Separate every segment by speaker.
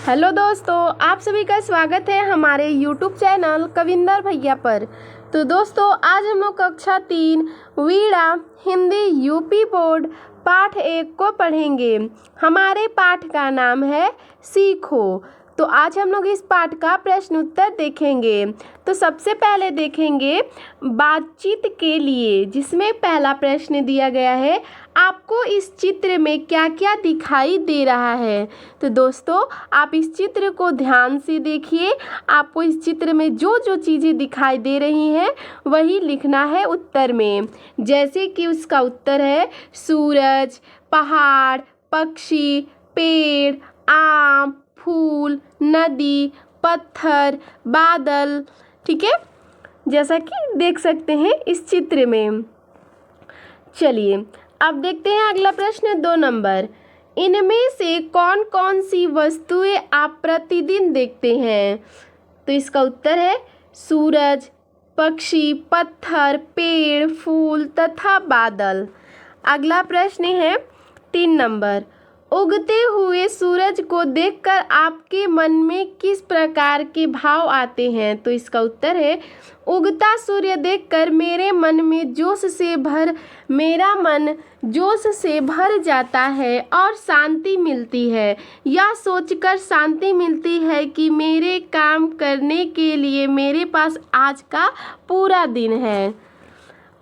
Speaker 1: Hello दोस्तों, आप सभी का स्वागत है हमारे यूट्यूब चैनल कविंदर भैया पर। तो दोस्तों, आज हम लोग कक्षा 3 वीणा हिंदी यूपी बोर्ड पाठ 1 को पढ़ेंगे। हमारे पाठ का नाम है सीखो। तो आज हम लोग इस पाठ का प्रश्न उत्तर देखेंगे। तो सबसे पहले देखेंगे बातचीत के लिए, जिसमें पहला प्रश्न दिया गया है, आपको इस चित्र में क्या क्या दिखाई दे रहा है। तो दोस्तों, आप इस चित्र को ध्यान से देखिए। आपको इस चित्र में जो जो चीज़ें दिखाई दे रही हैं वही लिखना है उत्तर में। जैसे कि उसका उत्तर है सूरज, पहाड़, पक्षी, पेड़, आम, फूल, नदी, पत्थर, बादल। ठीक है, जैसा कि देख सकते हैं इस चित्र में। चलिए अब देखते हैं अगला प्रश्न 2 नंबर। इनमें से कौन कौन सी वस्तुएं आप प्रतिदिन देखते हैं। तो इसका उत्तर है सूरज, पक्षी, पत्थर, पेड़, फूल तथा बादल। अगला प्रश्न है 3 नंबर। उगते हुए सूरज को देखकर आपके मन में किस प्रकार के भाव आते हैं। तो इसका उत्तर है उगता सूर्य देखकर मेरा मन जोश से भर जाता है और शांति मिलती है। यह सोचकर शांति मिलती है कि मेरे काम करने के लिए मेरे पास आज का पूरा दिन है।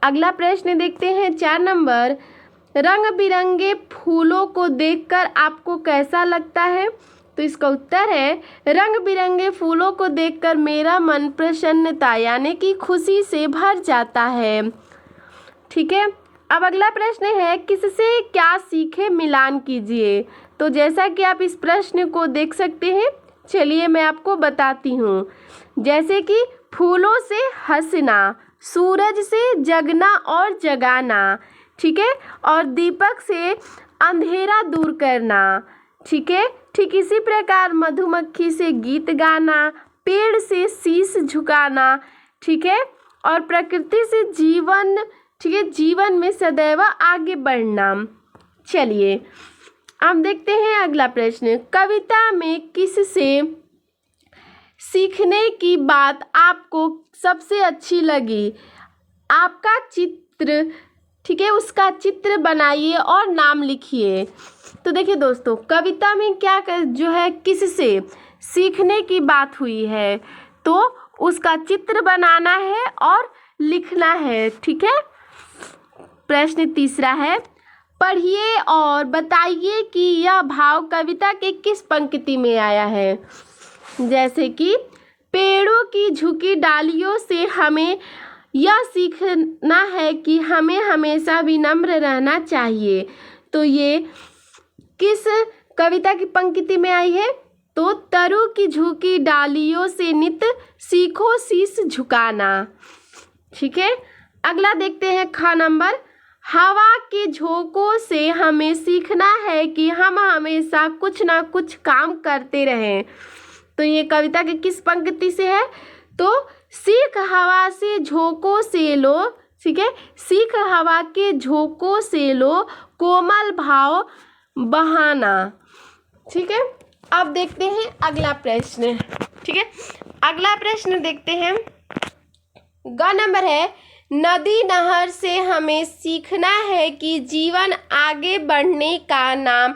Speaker 1: अगला प्रश्न देखते हैं 4 नंबर। रंग बिरंगे फूलों को देखकर आपको कैसा लगता है। तो इसका उत्तर है रंग बिरंगे फूलों को देखकर मेरा मन प्रसन्नता यानी कि खुशी से भर जाता है। ठीक है, अब अगला प्रश्न है किससे क्या सीखे, मिलान कीजिए। तो जैसा कि आप इस प्रश्न को देख सकते हैं, चलिए मैं आपको बताती हूँ। जैसे कि फूलों से हंसना, सूरज से जगना और जगाना, ठीक है, और दीपक से अंधेरा दूर करना। ठीक है, ठीक इसी प्रकार मधुमक्खी से गीत गाना, पेड़ से शीश झुकाना, ठीक है, और प्रकृति से जीवन, ठीक है, जीवन में सदैव आगे बढ़ना। चलिए अब देखते हैं अगला प्रश्न। कविता में किससे सीखने की बात आपको सबसे अच्छी लगी। आपका चित्र, ठीक है, उसका चित्र बनाइए और नाम लिखिए। तो देखिए दोस्तों, कविता में क्या जो है किससे सीखने की बात हुई है, तो उसका चित्र बनाना है और लिखना है। ठीक है, प्रश्न तीसरा है, पढ़िए और बताइए कि यह भाव कविता के किस पंक्ति में आया है। जैसे कि पेड़ों की झुकी डालियों से हमें यह सीखना है कि हमें हमेशा विनम्र रहना चाहिए। तो ये किस कविता की पंक्ति में आई है। तो तरु की झुकी डालियों से नित सीखो शीश झुकाना। ठीक है, अगला देखते हैं ख नंबर। हवा के झोंकों से हमें सीखना है कि हम हमेशा कुछ ना कुछ काम करते रहें। तो ये कविता के किस पंक्ति से है। तो सीख हवा से झोंकों से लो, ठीक है, सीख हवा के झोंकों से लो कोमल भाव बहाना। ठीक है, अब देखते हैं अगला प्रश्न। ठीक है, अगला प्रश्न देखते हैं ग नंबर है। नदी नहर से हमें सीखना है कि जीवन आगे बढ़ने का नाम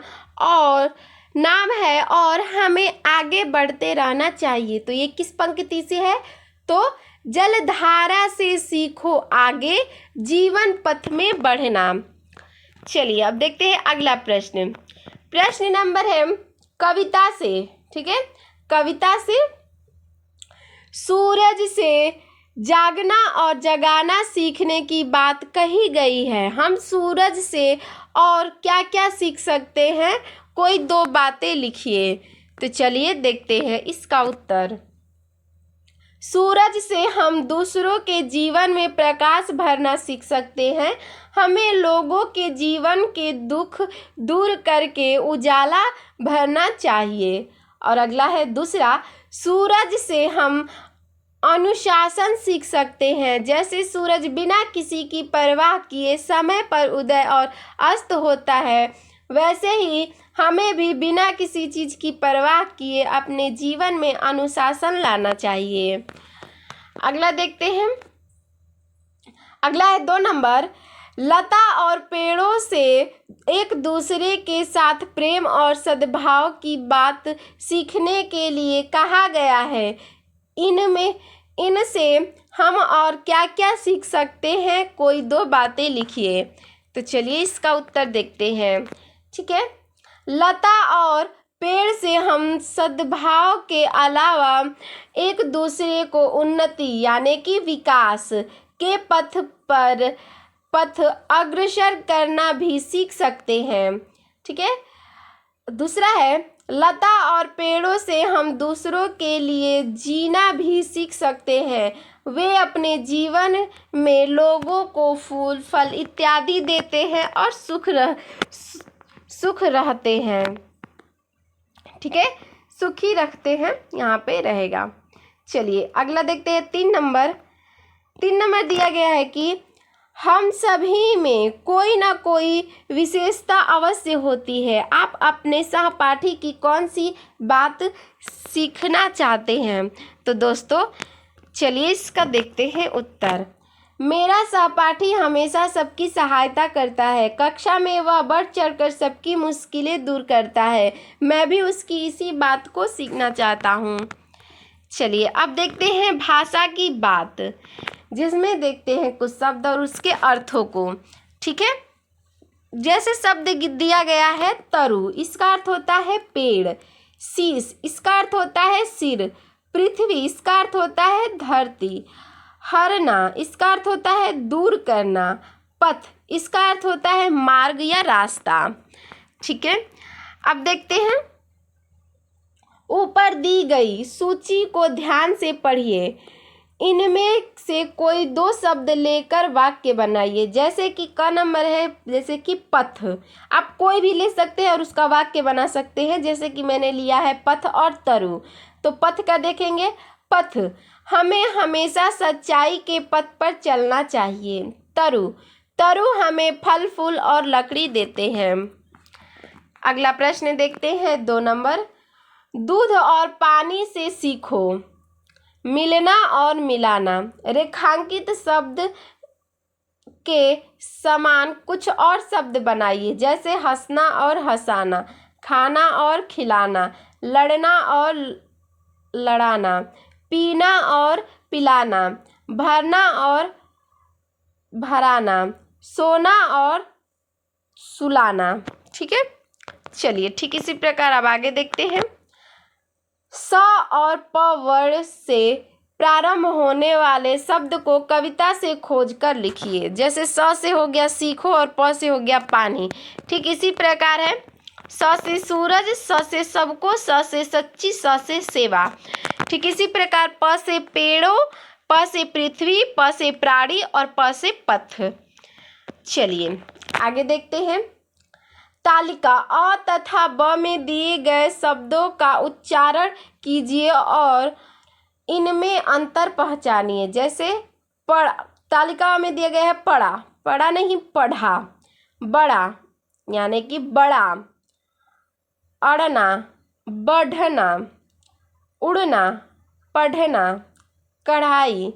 Speaker 1: है और हमें आगे बढ़ते रहना चाहिए। तो ये किस पंक्ति से है। तो जलधारा से सीखो आगे जीवन पथ में बढ़ना। चलिए अब देखते हैं अगला प्रश्न। प्रश्न नंबर है कविता से, ठीक है, कविता से सूरज से जागना और जगाना सीखने की बात कही गई है। हम सूरज से और क्या क्या सीख सकते हैं, कोई 2 बातें लिखिए। तो चलिए देखते हैं इसका उत्तर। सूरज से हम दूसरों के जीवन में प्रकाश भरना सीख सकते हैं। हमें लोगों के जीवन के दुख दूर करके उजाला भरना चाहिए। और अगला है दूसरा, सूरज से हम अनुशासन सीख सकते हैं। जैसे सूरज बिना किसी की परवाह किए समय पर उदय और अस्त होता है, वैसे ही हमें भी बिना किसी चीज़ की परवाह किए अपने जीवन में अनुशासन लाना चाहिए। अगला देखते हैं। अगला है 2 नंबर। लता और पेड़ों से एक दूसरे के साथ प्रेम और सद्भाव की बात सीखने के लिए कहा गया है। इनसे हम और क्या क्या सीख सकते हैं, कोई 2 बातें लिखिए। तो चलिए इसका उत्तर देखते हैं। ठीक है, लता और पेड़ से हम सद्भाव के अलावा एक दूसरे को उन्नति यानी कि विकास के पथ अग्रसर करना भी सीख सकते हैं। ठीक है, दूसरा है, लता और पेड़ों से हम दूसरों के लिए जीना भी सीख सकते हैं। वे अपने जीवन में लोगों को फूल फल इत्यादि देते हैं और सुख रहते हैं। ठीक है, सुखी रखते हैं, यहाँ पे रहेगा। चलिए अगला देखते हैं। 3 नंबर दिया गया है कि हम सभी में कोई ना कोई विशेषता अवश्य होती है। आप अपने सहपाठी की कौन सी बात सीखना चाहते हैं? तो दोस्तों चलिए इसका देखते हैं उत्तर। मेरा सहपाठी हमेशा सबकी सहायता करता है। कक्षा में वह बढ़ चढ़कर सबकी मुश्किलें दूर करता है। मैं भी उसकी इसी बात को सीखना चाहता हूँ। चलिए अब देखते हैं भाषा की बात, जिसमें देखते हैं कुछ शब्द और उसके अर्थों को। ठीक है, जैसे शब्द दिया गया है तरु, इसका अर्थ होता है पेड़। शीश, इसका अर्थ होता है सिर। पृथ्वी, इसका अर्थ होता है धरती। हरना, इसका अर्थ होता है दूर करना। पथ, इसका अर्थ होता है मार्ग या रास्ता। ठीक है, अब देखते हैं ऊपर दी गई सूची को ध्यान से पढ़िए। इनमें से कोई 2 शब्द लेकर वाक्य बनाइए। जैसे कि क नंबर है, जैसे कि पथ, आप कोई भी ले सकते हैं और उसका वाक्य बना सकते हैं। जैसे कि मैंने लिया है पथ और तरु, तो पथ का देखेंगे। पथ, हमें हमेशा सच्चाई के पथ पर चलना चाहिए। तरु हमें फल फूल और लकड़ी देते हैं। अगला प्रश्न देखते हैं 2 नंबर। दूध और पानी से सीखो। मिलना और मिलाना। रेखांकित शब्द के समान कुछ और शब्द बनाइए। जैसे हंसना और हंसाना, खाना और खिलाना, लड़ना और लड़ाना, पीना और पिलाना, भरना और भराना, सोना और सुलाना। ठीक है, चलिए ठीक इसी प्रकार अब आगे देखते हैं। स और प वर्ण से प्रारंभ होने वाले शब्द को कविता से खोज कर लिखिए। जैसे स से हो गया सीखो और प से हो गया पानी। ठीक इसी प्रकार है स से सूरज, स से सबको, स से सच्ची, स से सेवा। ठीक इसी प्रकार प से पेड़ों, प से पृथ्वी, प से प्राणी और प से पथ। चलिए आगे देखते हैं। तालिका अ तथा ब में दिए गए शब्दों का उच्चारण कीजिए और इनमें अंतर पहचानिए। जैसे पढ़ा, तालिका में दिया गया है पढ़ा, पढ़ा नहीं पढ़ा। बड़ा यानी कि बड़ा। अड़ना, बढ़ना। उड़ना, पढ़ना। कढ़ाई,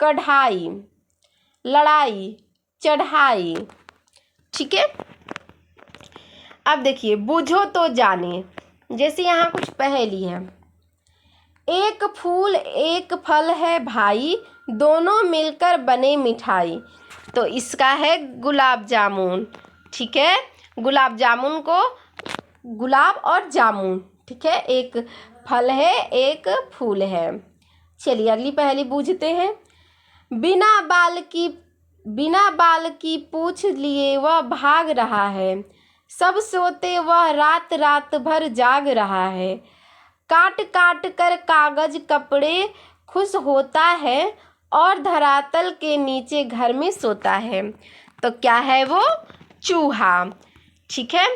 Speaker 1: कढ़ाई। लड़ाई, चढ़ाई। ठीक है, अब देखिए बूझो तो जाने। जैसे यहाँ कुछ पहेली है। एक फूल एक फल है भाई, दोनों मिलकर बने मिठाई। तो इसका है गुलाब जामुन। ठीक है, गुलाब जामुन को गुलाब और जामुन। ठीक है, एक फल है एक फूल है। चलिए अगली पहेली बूझते हैं। बिना बाल की पूछ लिए वह भाग रहा है। सब सोते वह रात रात भर जाग रहा है। काट काट कर कागज कपड़े खुश होता है और धरातल के नीचे घर में सोता है। तो क्या है वो? चूहा। ठीक है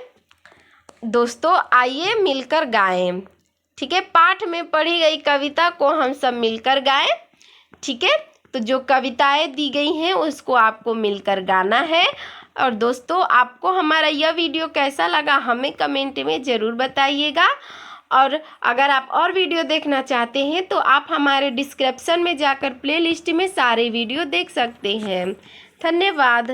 Speaker 1: दोस्तों, आइए मिलकर गाएं। ठीक है, पाठ में पढ़ी गई कविता को हम सब मिलकर गाएं। ठीक है, तो जो कविताएं दी गई हैं उसको आपको मिलकर गाना है और दोस्तों आपको हमारा यह वीडियो कैसा लगा हमें कमेंट में ज़रूर बताइएगा। और अगर आप और वीडियो देखना चाहते हैं तो आप हमारे डिस्क्रिप्शन में जाकर प्लेलिस्ट में सारे वीडियो देख सकते हैं। धन्यवाद।